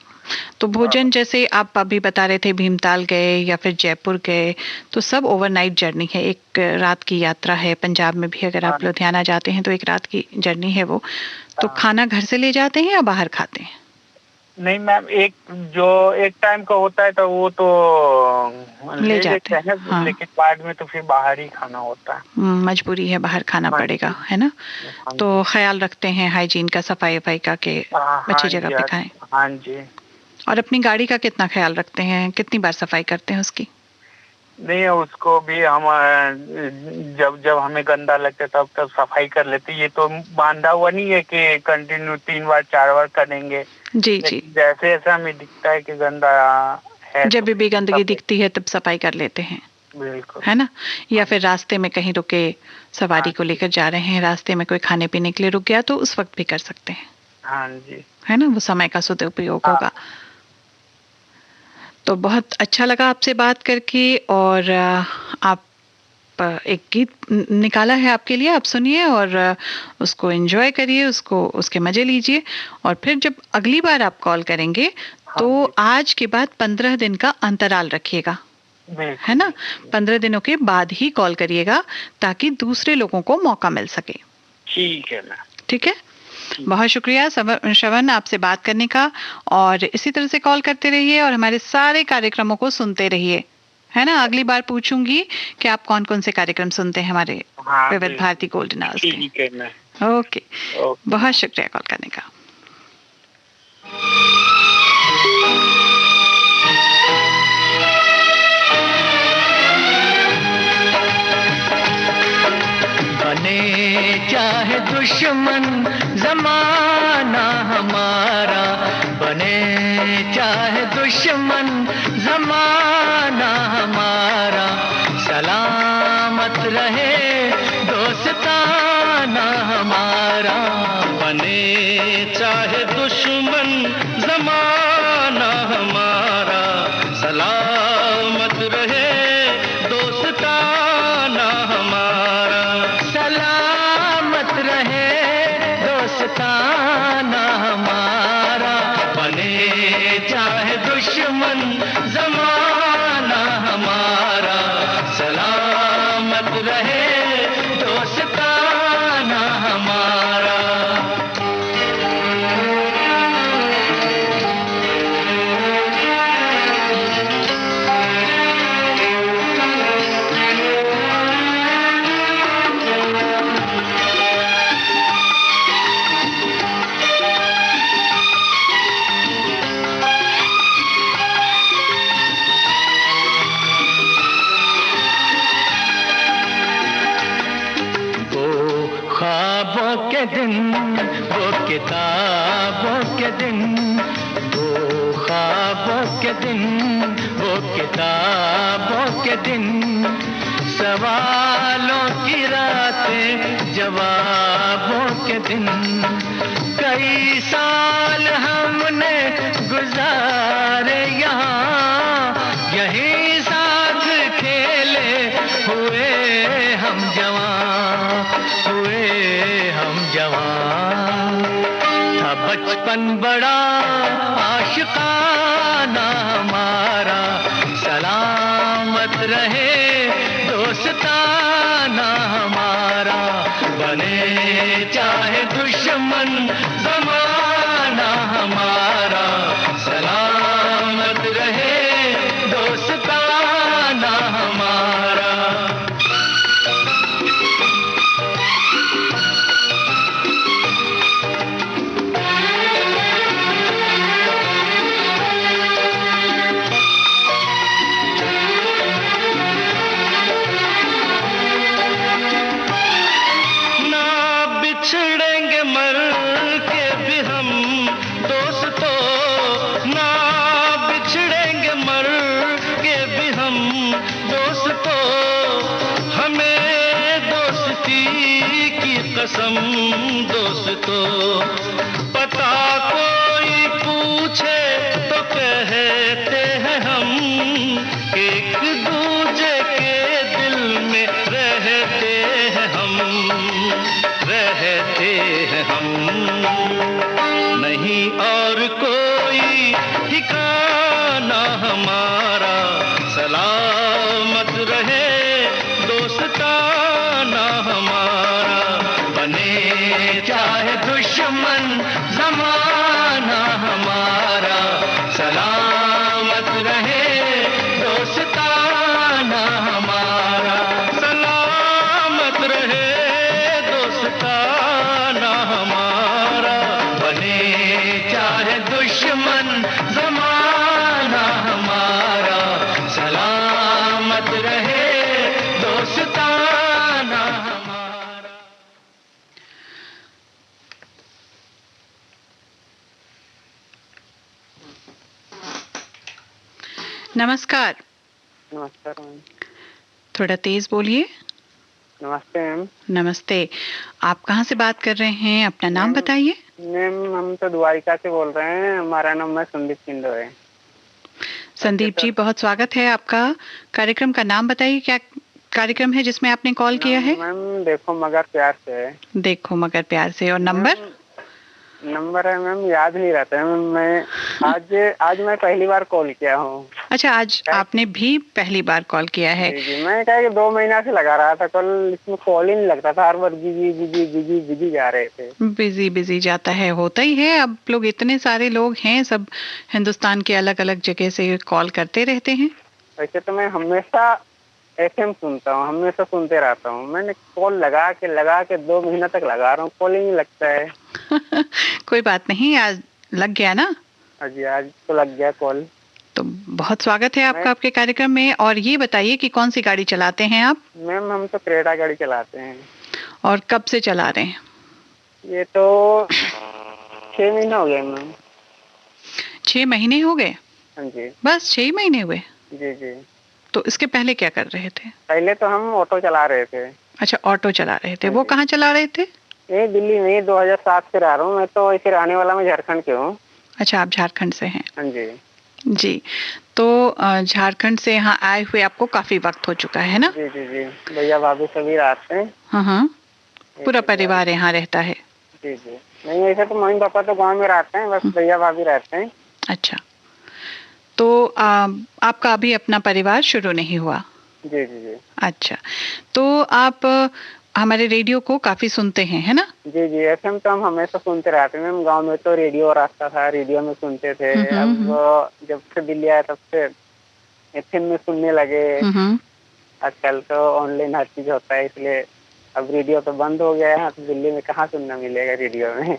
तो भोजन जैसे आप अभी बता रहे थे भीमताल गए या फिर जयपुर गए, तो सब ओवरनाइट जर्नी है, एक रात की यात्रा है। पंजाब में भी अगर आप लुधियाना जाते हैं तो एक रात की जर्नी है वो। तो खाना घर से ले जाते हैं या बाहर खाते हैं? नहीं मैम, एक टाइम का होता है तो वो तो ले जाते हैं। हाँ। लेकिन बाद में तो फिर बाहर ही खाना होता है। मजबूरी है, बाहर खाना पड़ेगा, है ना। तो ख्याल रखते हैं हाइजीन का, सफाई का, के अच्छी जगह पे खाएं। हाँ जी। और अपनी गाड़ी का कितना ख्याल रखते हैं, कितनी बार सफाई करते हैं उसकी? नहीं, उसको भी हम जब हमें गंदा लगता है तब सफाई कर लेते। ये तो बांधा हुआ नहीं है कि कंटिन्यू 3 बार 4 बार करेंगे। जी जी। जैसे ऐसा हमें दिखता है कि गंदा है, जब भी गंदगी दिखती है तब सफाई कर लेते हैं। बिल्कुल, है ना। या फिर रास्ते में कहीं रुके, सवारी को लेकर जा रहे हैं, रास्ते में कोई खाने पीने के लिए रुक गया तो उस वक्त भी कर सकते हैं। हाँ जी, है ना, वो समय का सदुपयोग होगा। तो बहुत अच्छा लगा आपसे बात करके। और आप एक गीत निकाला है आपके लिए, आप सुनिए और उसको एंजॉय करिए, उसके मजे लीजिए। और फिर जब अगली बार आप कॉल करेंगे तो आज के बाद 15 दिन का अंतराल रखिएगा, है ना। 15 दिनों के बाद ही कॉल करिएगा ताकि दूसरे लोगों को मौका मिल सके। ठीक है ना। ठीक है, बहुत शुक्रिया श्रवण आपसे बात करने का। और इसी तरह से कॉल करते रहिए और हमारे सारे कार्यक्रमों को सुनते रहिए, है ना। अगली बार पूछूंगी कि आप कौन कौन से कार्यक्रम सुनते हैं हमारे विविध भारती गोल्डन आवर्स के। ओके, बहुत शुक्रिया कॉल करने का। बने चाहे दुश्मन जमाना हमारा, बने चाहे दुश्मन जमाना हमारा, सलामत रहे दोस्ताना हमारा। बने चाहे दुश्मन जमाना हमारा, सलामत रहे दोस्ताना हमारा, सलामत रहे दोस्ताना हमारा। बने चाहे दुश्मन जमाना हमारा, सलामत रहे दोस्ताना हमारा। दिन वो किताबों के दिन, वो ख्वाबों के दिन, वो किताबों के दिन, सवालों की रातें जवाबों के दिन। कई साल हमने गुजारे यहाँ, यही साथ खेले हुए हम जवां, हुए हम जवां। था बचपन बड़ा आशिकाना हमारा, सलामत रहे दोस्ताना हमारा। बने चाहे दुश्मन जमाना हमारा, सलामत रहे दोस्ताना हमारा। बिछड़ेंगे मर के भी हम दोस्तों, ना बिछड़ेंगे मर के भी हम दोस्तों। हमें दोस्ती की कसम दोस्तों, पता कोई पूछे तो कहते हैं हम एक दूजे नमस्कार। नमस्कार मैम। थोड़ा तेज बोलिए। नमस्ते मैम। नमस्ते। आप कहाँ से बात कर रहे हैं, अपना नाम बताइए। मैम हम तो द्वारिका से बोल रहे हैं, हमारा नाम है संदीप किंडो है। संदीप जी, बहुत स्वागत है आपका। कार्यक्रम का नाम बताइए, क्या कार्यक्रम है जिसमें आपने कॉल किया है? मैम देखो मगर प्यार से। देखो मगर प्यार से। और नंबर है मैम, याद नहीं रहता है मैम। मैं आज मैं पहली बार कॉल किया हूँ। अच्छा, आज आपने भी पहली बार कॉल किया है? जी, मैं क्या 2 महीना से लगा रहा था कॉल, इसमें कॉल ही नहीं लगता था, हर बार बिजी बिजी बिजी बिजी जा रहे थे। बिजी बिजी जाता है, होता ही है। अब लोग इतने सारे लोग हैं, सब हिंदुस्तान के अलग अलग जगह से कॉल करते रहते हैं। वैसे तो मैं हमेशा FM सुनता हूँ, हमेशा सुनते रहता हूँ। मैंने कॉल लगा के 2 महीना तक लगा रहा हूँ, कॉल ही नहीं लगता है। कोई बात नहीं, आज लग गया ना? जी, आज तो लग गया कॉल। तो बहुत स्वागत है आपका आपके कार्यक्रम में। और ये बताइए कि कौन सी गाड़ी चलाते हैं आप? मैम हम तो क्रेटा गाड़ी चलाते हैं। और कब से चला रहे हैं? ये तो 6 महीने हो गए मैम। 6 महीने हो गए? हाँ जी। बस 6 महीने हुए? जी जी। तो इसके पहले क्या कर रहे थे? पहले तो हम ऑटो चला रहे थे। अच्छा, ऑटो चला रहे थे। वो कहाँ चला रहे थे? ये दिल्ली में 2007 से रह रहा हूँ मैं, तो इसे रहने वाला मैं झारखंड के हूँ। अच्छा, आप झारखंड से हैं? हाँ जी। जी, तो झारखंड से यहाँ आए हुए आपको काफी वक्त हो चुका है ना? जी जी जी, भैया भाभी सभी रहते हैं। हाँ, पूरा परिवार यहाँ रहता है? जी जी। नहीं, ऐसे तो मम्मी पापा तो गांव में रहते हैं, बस भैया भाभी रहते हैं। अच्छा, तो आपका अभी अपना परिवार शुरू नहीं हुआ? जी जी जी। अच्छा, तो आप हमारे रेडियो को काफी सुनते हैं, है ना? जी जी, FM तो हम हमेशा सुनते रहते हैं मैम। गांव में तो रेडियो रहता था, रेडियो में सुनते थे। अब जब से दिल्ली आया तब से FM में सुनने लगे। आजकल तो ऑनलाइन हर चीज होता है, इसलिए अब रेडियो तो बंद हो गया है। तो दिल्ली में कहाँ सुनना मिलेगा रेडियो में।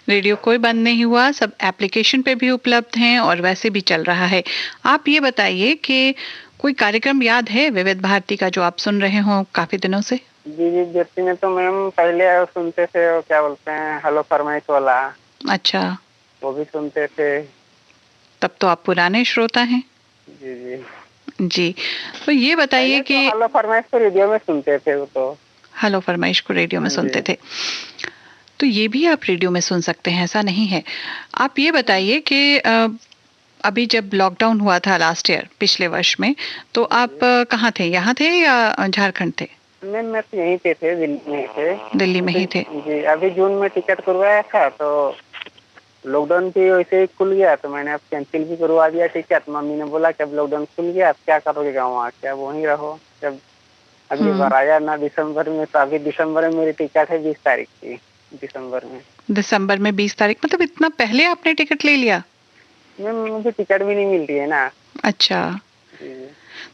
रेडियो कोई बंद नहीं हुआ, सब एप्लीकेशन पे भी उपलब्ध हैं और वैसे भी चल रहा है। आप ये बताइए कि कोई कार्यक्रम याद है विविध भारती का जो आप सुन रहे हो काफी दिनों से? जी जी, भारती में तो मैम पहले सुनते थे, वो क्या बोलते हैं, हेलो फरमाइश वाला। अच्छा, वो भी सुनते थे। तब तो आप पुराने श्रोता हैं। जी जी जी, तो ये बताइए कि हेलो फरमाइश को रेडियो में सुनते थे। वो तो हेलो फरमाइश को रेडियो में सुनते थे, तो ये भी आप रेडियो में सुन सकते हैं, ऐसा नहीं है। आप ये बताइए कि अभी जब लॉकडाउन हुआ था लास्ट ईयर, पिछले वर्ष में, तो आप कहाँ थे? यहाँ थे या झारखंड थे? मैं तो यहीं पे थे, दिल्ली में थे। दिल्ली में ही थे? जी, अभी जून में टिकट करवाया था, तो लॉकडाउन भी वैसे ही खुल गया, तो मैंने अब कैंसिल भी करवा दिया टिकट। मम्मी ने बोला कि अब लॉकडाउन खुल गया, अब क्या करोगे गाँव आके, अब वहीं रहो। जब अगली बार आया ना दिसंबर में, तो अभी दिसंबर में मेरी टिकट है 20 तारीख की। दिसंबर में 20 तारीख, मतलब इतना पहले आपने टिकट ले लिया? मुझे टिकट भी नहीं मिल रही है ना। अच्छा,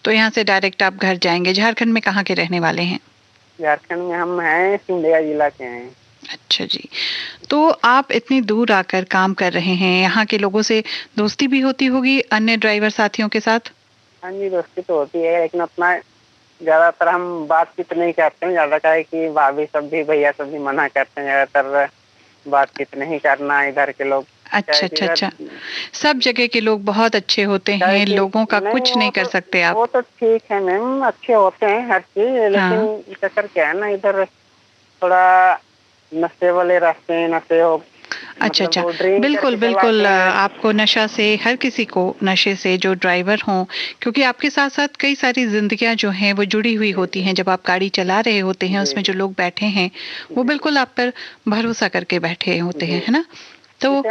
तो यहाँ से डायरेक्ट आप घर जाएंगे। झारखंड में कहाँ के रहने वाले हैं? झारखंड में हम हैं, सिमडेगा जिला के हैं। अच्छा जी, तो आप इतनी दूर आकर काम कर रहे हैं, यहाँ के लोगों से दोस्ती भी होती होगी अन्य ड्राइवर साथियों के साथ? हाँ जी, दोस्ती तो होती है, लेकिन अपना ज्यादातर हम बातचीत नहीं करते हैं। ज्यादा क्या है कि भाभी सब भी, भैया सब भी मना करते हैं ज्यादातर बातचीत नहीं करना इधर के लोग। अच्छा अच्छा अच्छा, सब जगह के लोग बहुत अच्छे होते हैं, लोगों का कुछ नहीं कर सकते आप? वो तो ठीक है मैम, अच्छे होते हैं हर चीज, लेकिन चक्कर क्या है ना, इधर थोड़ा नशे वाले रास्ते हैं, नशे हो। अच्छा अच्छा, बिल्कुल बिल्कुल, आपको नशा से, हर किसी को नशे से, जो ड्राइवर हों, क्योंकि आपके साथ साथ कई सारी जिंदगियां जो हैं वो जुड़ी हुई होती हैं। जब आप गाड़ी चला रहे होते हैं, उसमें जो लोग बैठे हैं वो बिल्कुल आप पर भरोसा करके बैठे होते हैं, है ना? तो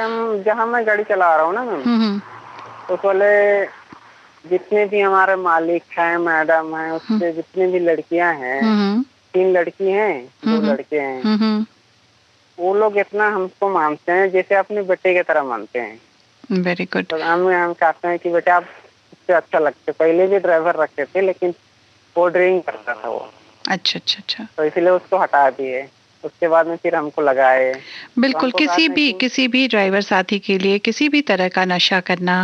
जहाँ मैं गाड़ी चला रहा हूँ ना मैम, उस वाले जितने भी हमारे मालिक हैं, मैडम हैं, उससे जितनी भी लड़कियां हैं, 3 लड़की हैं, 2 लड़के हैं, वो लोग इतना हमको मानते हैं जैसे अपने बेटे की तरह मानते हैं। Very good. तो हम कहते हैं कि बेटा आप इससे अच्छा लगते। पहले भी ड्राइवर रखे थे, लेकिन वो ड्रिंक करता था वो। अच्छा अच्छा अच्छा, तो इसलिए उसको हटा दिए। उसके बाद में फिर हमको लगाए। बिल्कुल, तो किसी भी ड्राइवर साथी के लिए किसी भी तरह का नशा करना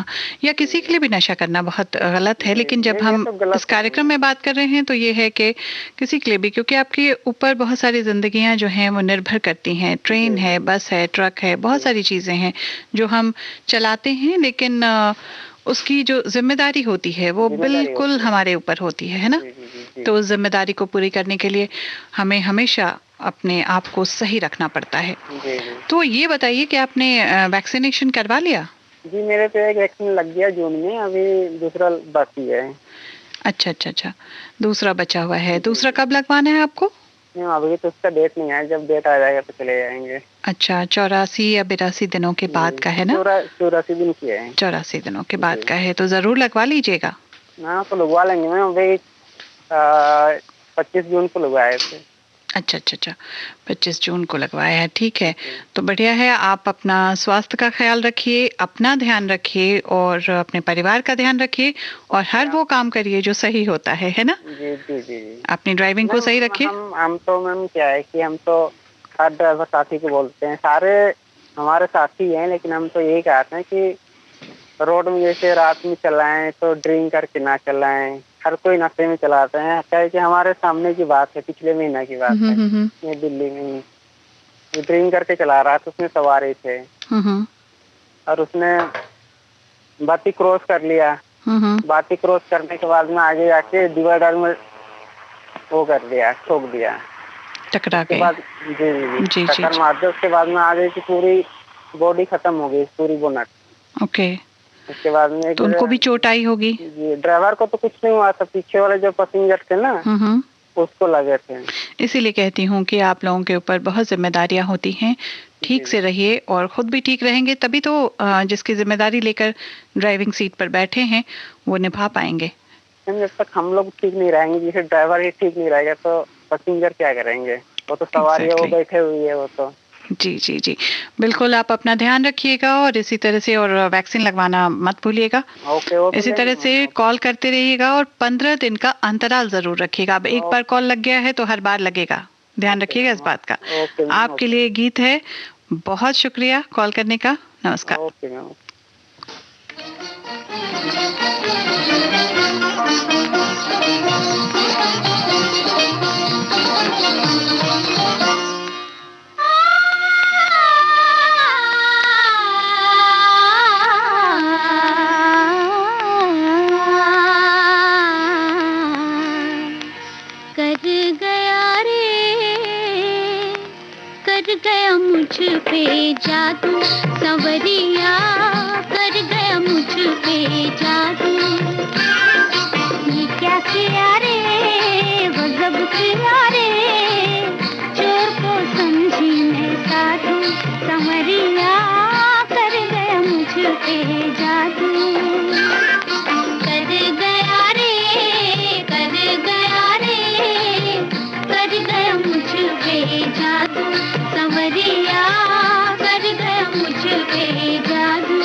या किसी के लिए भी नशा करना बहुत गलत है। लेकिन जब हम इस कार्यक्रम में बात कर रहे हैं तो ये है कि किसी के लिए भी, क्योंकि आपके ऊपर बहुत सारी जिंदगियां जो हैं वो निर्भर करती हैं। ट्रेन है, बस है, ट्रक है, बहुत सारी चीजें हैं जो हम चलाते हैं, लेकिन उसकी जो जिम्मेदारी होती है वो बिल्कुल हमारे ऊपर होती है ना। तो उस जिम्मेदारी को पूरी करने के लिए हमें हमेशा अपने आप को सही रखना पड़ता है। तो ये बताइए कि आपने वैक्सीनेशन करवा लिया? जी मेरे तो एक वैक्सीन लग गया जून में, अभी दूसरा बाकी है। अच्छा, दूसरा बचा हुआ है। दूसरा कब लगवाना है आपको? अभी तो उसका डेट नहीं है, जब डेट आ जाएगा तो चले जाएंगे। अच्छा, 84 या 82 दिनों के बाद का है ना? 84 दिन की है। 84 दिनों के बाद का है, तो जरूर लगवा लीजिएगा। हाँ तो लगवा लेंगे मैम, अभी 25 जून को लगवाए थे। अच्छा, 25 जून को लगवाया है, ठीक है। तो बढ़िया है, आप अपना स्वास्थ्य का ख्याल रखिए, अपना ध्यान रखिए और अपने परिवार का ध्यान रखिए और हर वो काम करिए जो सही होता है ना? जी। अपनी ड्राइविंग को सही रखिए। हम तो मैम क्या है कि हम तो हर ड्राइवर साथी को बोलते हैं, सारे हमारे साथी हैं, लेकिन हम तो यही कहते हैं कि रोड में जैसे रात में चलाएं तो ड्रिंक करके ना चलाएं। हर कोई नशे में चलाते हैं। क्या है कि हमारे सामने की बात है, पिछले महीना की बात है, ये दिल्ली में ही ड्रिंक करके चला रहा था, उसमें सवारी थे और उसने बाती क्रॉस कर लिया। बाती क्रॉस करने के बाद में आगे जाके डिवाइडर में वो कर दिया, ठोक दिया, टकरा गए। जी टक्कर मार दिया। उसके बाद में आगे की पूरी बॉडी खत्म हो गई, पूरी बोनट। ओके। उसके बाद में तो उनको भी चोट आई होगी? जी, ड्राइवर को तो कुछ नहीं हुआ था, पीछे वाले जो पैसेंजर थे ना उसको लगे थे। इसीलिए कहती हूँ कि आप लोगों के ऊपर बहुत जिम्मेदारियां होती हैं। ठीक से रहिए और खुद भी ठीक रहेंगे तभी तो जिसकी जिम्मेदारी लेकर ड्राइविंग सीट पर बैठे हैं वो निभा पाएंगे। जब तक हम लोग ठीक नहीं रहेंगे, जैसे ड्राइवर ही ठीक नहीं रहेगा तो पैसेंजर क्या करेंगे? वो तो सवारी है, वो बैठे हुई है वो तो। जी, बिल्कुल। आप अपना ध्यान रखिएगा और इसी तरह से, और वैक्सीन लगवाना मत भूलिएगा। इसी तरह से कॉल करते रहिएगा और 15 दिन का अंतराल जरूर रखिएगा। अब एक बार कॉल लग गया है तो हर बार लगेगा, ध्यान रखिएगा इस बात का। आपके लिए गीत है, बहुत शुक्रिया कॉल करने का। नमस्कार। मुझ पे जादू संवरिया, कर गया मुझ पे जादू। ये क्या किया रे, गजब किया रे, चोर को समझी मैं साधु। संवरिया कर गया मुझ पे जादू, कर गया रे, कर गया रे, कर गया मुझ पे जादू। संवरिया कर गया मुझ पे जादू।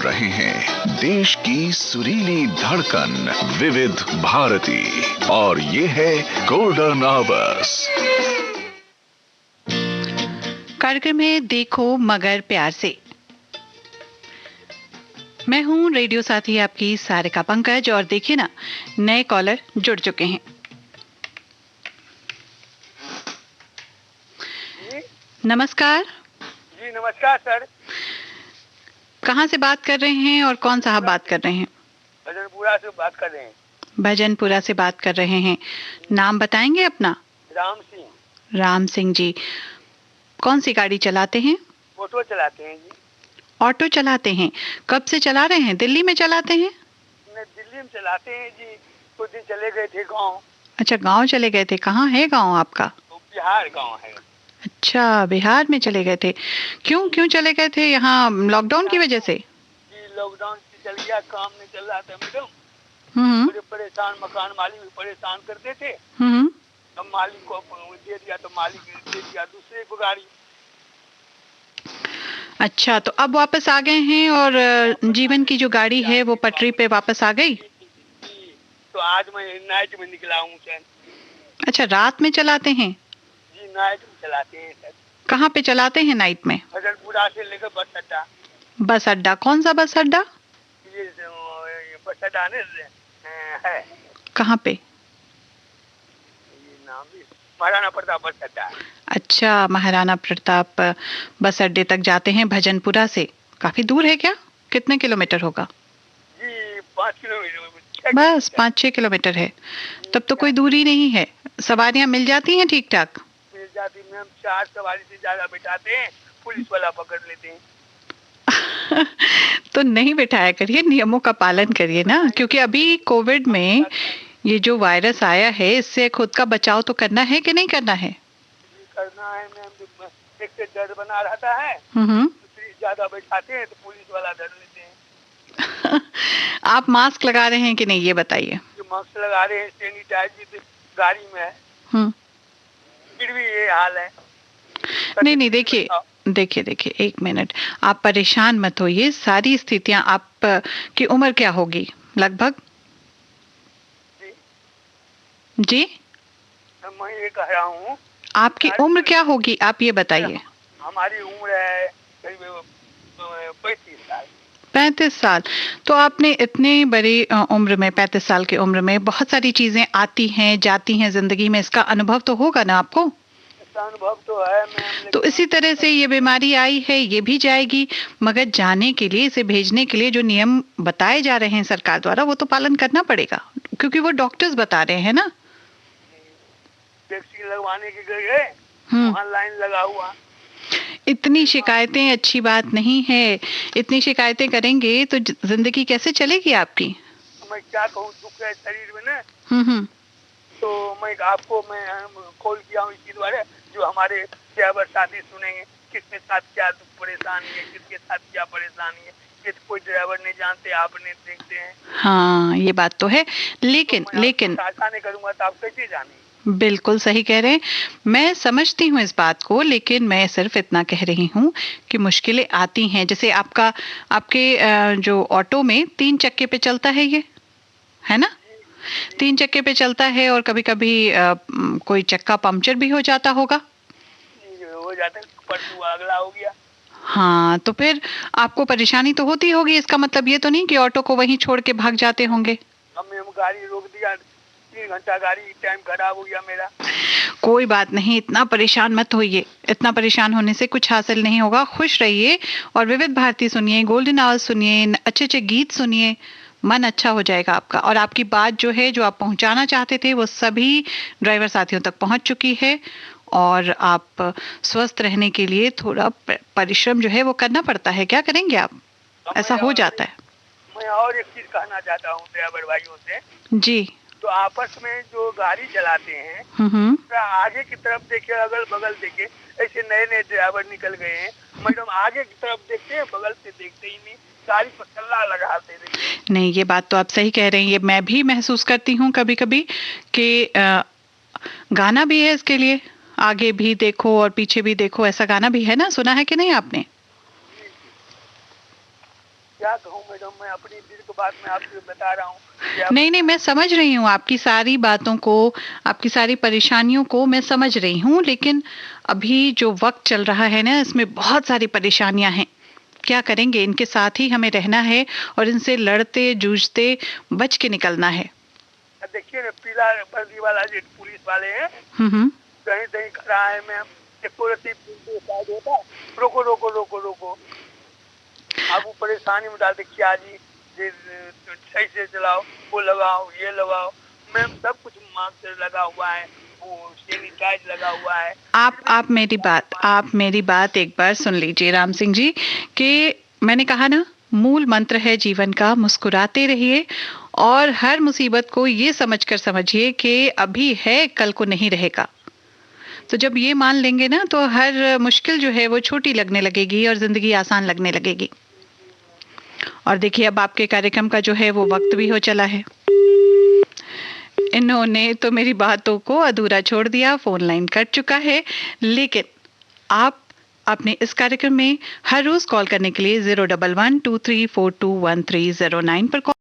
सुन रहे हैं देश की सुरीली धड़कन विविध भारती और ये है गोल्डन आवर्स। कार्यक्रम है देखो मगर प्यार से। मैं हूं रेडियो साथी आपकी सारिका पंकज और देखिए ना, नए कॉलर जुड़ चुके हैं। नमस्कार जी। नमस्कार सर। कहाँ से बात कर रहे हैं और कौन साहब बात कर रहे हैं? भजनपुरा से बात कर रहे हैं। भजनपुरा से बात कर रहे हैं। नाम बताएंगे अपना? राम सिंह। राम सिंह जी, कौन सी गाड़ी चलाते हैं? ऑटो चलाते हैं जी। ऑटो चलाते हैं। कब से चला रहे हैं? दिल्ली में चलाते हैं? दिल्ली में चलाते हैं जी। कुछ दिन चले गए थे गाँव। अच्छा, गाँव चले गए थे। कहाँ है गाँव आपका? तो बिहार गाँव है। अच्छा, बिहार में चले गए थे। क्यों चले गए थे? यहाँ लॉकडाउन की वजह से? जी, लॉकडाउन से चल गया, काम नहीं चल रहा था मैडम। बड़े परेशान, मकान मालिक भी परेशान करते थे। अब मालिक को दे दिया तो मालिक दे दिया दूसरे को गाड़ी। अच्छा, तो अब वापस आ गए हैं और जीवन की जो गाड़ी है वो पटरी पे वापस आ गई। तो आज मैं नाइट में निकला हूँ सर। अच्छा, रात में चलाते हैं? जी, नाइट में चलाते हैं सर। कहाँ पे चलाते हैं नाइट में? भजनपुरा से लेकर बस अड्डा। बस अड्डा? कौन सा बस अड्डा? ये बस अड्डा है। कहाँ पे? नाम भी महाराणा प्रताप बस अड्डा है। अच्छा, महाराणा प्रताप बस अड्डे तक जाते हैं भजनपुरा से। काफी दूर है क्या? कितने किलोमीटर होगा? जी 5 किलोमीटर। बस 5-6 किलोमीटर है। तब तो कोई दूरी नहीं है। सवारियां मिल जाती हैं ठीक ठाक? मिल जाती मैम। 4 सवारी से ज्यादा बिठाते हैं, पुलिस वाला पकड़ लेते हैं। तो नहीं बिठाया करिए, नियमों का पालन करिए ना, क्योंकि अभी कोविड में ये जो वायरस आया है इससे खुद का बचाव तो करना है कि नहीं करना है? करना है मैम। एक से डर बना रहता है, ज्यादा बैठाते हैं तो पुलिस वाला डर लेते हैं। आप मास्क लगा रहे हैं कि नहीं ये बताइए? मास्क लगा रहे हैं, सैनिटाइजर भी गाड़ी में है, फिर भी ये हाल है। नहीं, देखिए 1 मिनट, आप परेशान मत होइए। सारी स्थितियां, आप की उम्र क्या होगी लगभग? जी मैं ये कह रहा हूँ, आपकी उम्र क्या होगी आप ये बताइए? हमारी उम्र है करीब 35 साल। 35 साल। तो आपने इतनी बड़ी उम्र में, 35 साल की उम्र में बहुत सारी चीजें आती हैं जाती हैं जिंदगी में, इसका अनुभव तो होगा ना आपको? अनुभव तो है मैम। तो इसी तरह से ये बीमारी आई है, ये भी जाएगी, मगर जाने के लिए, इसे भेजने के लिए जो नियम बताए जा रहे हैं सरकार द्वारा वो तो पालन करना पड़ेगा, क्योंकि वो डॉक्टर्स बता रहे हैं ना। वैक्सीन लगवाने के गए, वहाँ लाइन लगा हुआ। इतनी शिकायतें अच्छी बात नहीं है। इतनी शिकायतें करेंगे तो जिंदगी कैसे चलेगी आपकी? मैं क्या कहूँ, दुख है शरीर में ना। तो मैं आपको कॉल किया हूँ इसी द्वारा, जो हमारे ड्राइवर साथी सुनेंगे किसके साथ क्या परेशानी है, किसके साथ क्या परेशानी है। ये तो कोई ड्राइवर नहीं जानते, आपने देखते हैं। हाँ, ये बात तो है, लेकिन साझा नहीं करूँगा तो आप कैसे जानेंगे? बिल्कुल सही कह रहे हैं, मैं समझती हूँ इस बात को, लेकिन मैं सिर्फ इतना कह रही हूँ कि मुश्किलें आती हैं। जैसे आपके जो ऑटो में 3 चक्के पे चलता है, ये है ना? 3 चक्के पे चलता है और कभी कभी कोई चक्का पंक्चर भी हो जाता होगा। हो जाता है, परसों अगला हो गया। हाँ, तो फिर आपको परेशानी तो होती होगी। इसका मतलब ये तो नहीं कि ऑटो को वहीं छोड़ के भाग जाते होंगे। हमने गाड़ी रोक दिया, 3 घंटा गाड़ी, टाइम खराब हो गया मेरा। कोई बात नहीं, इतना परेशान मत होइए। इतना परेशान होने से कुछ हासिल नहीं होगा। खुश रहिए और विविध भारती सुनिए, गोल्डन आवर्स सुनिए, अच्छे गीत सुनिए, मन अच्छा हो जाएगा आपका। और आपकी बात जो है, जो आप पहुंचाना चाहते थे, वो सभी ड्राइवर साथियों तक पहुंच चुकी है। और आप स्वस्थ रहने के लिए थोड़ा परिश्रम जो है वो करना पड़ता है। क्या करेंगे आप? ऐसा हो जाता है। मैं और एक चीज कहना चाहता हूँ ड्राइवर भाइयों से। जी। तो आपस में जो गाड़ी चलाते हैं, आगे की तरफ देखे, अगल बगल देखे। ऐसे नए नए ड्राइवर निकल गए हैं मैडम, आगे की तरफ देखते हैं, बगल से देखते ही नहीं, गाड़ी पर सल्ला लगाते रहते। नहीं, ये बात तो आप सही कह रहे हैं। ये मैं भी महसूस करती हूँ कभी कभी कि गाना भी है इसके लिए, आगे भी देखो और पीछे भी देखो, ऐसा गाना भी है ना, सुना है कि नहीं आपने? क्या कहूँ मैडम, मैं अपनी दिल की बात मैं आपको बता रहा हूँ। नहीं, मैं समझ रही हूँ आपकी सारी बातों को, आपकी सारी परेशानियों को मैं समझ रही हूँ, लेकिन अभी जो वक्त चल रहा है ना, इसमें बहुत सारी परेशानियां हैं। क्या करेंगे, इनके साथ ही हमें रहना है और इनसे लड़ते जूझते बच के निकलना है। देखिए ना, पीला वर्दी वाला जो पुलिस वाले हैं, कहीं कहीं खड़ा है, मैं होता है, रोको रोको रोको रोको, आप वो परेशानी में डालते क्या जी, सही से चलाओ, वो लगाओ, ये लगाओ, मैम सब कुछ मास्क लगा हुआ है, वो सैनिटाइज लगा हुआ है। आप मेरी बात एक बार सुन लीजिए राम सिंह जी, कि मैंने कहा ना, मूल मंत्र है जीवन का, मुस्कुराते रहिए और हर मुसीबत को ये समझकर समझिए कि अभी है, कल को नहीं रहेगा। तो जब ये मान लेंगे ना, तो हर मुश्किल जो है वो छोटी लगने लगेगी और जिंदगी आसान लगने लगेगी। और देखिए, अब आपके कार्यक्रम का जो है वो वक्त भी हो चला है। इन्होंने तो मेरी बातों को अधूरा छोड़ दिया, फोन लाइन कट चुका है। लेकिन आप अपने इस कार्यक्रम में हर रोज कॉल करने के लिए 011-23421309 पर कॉल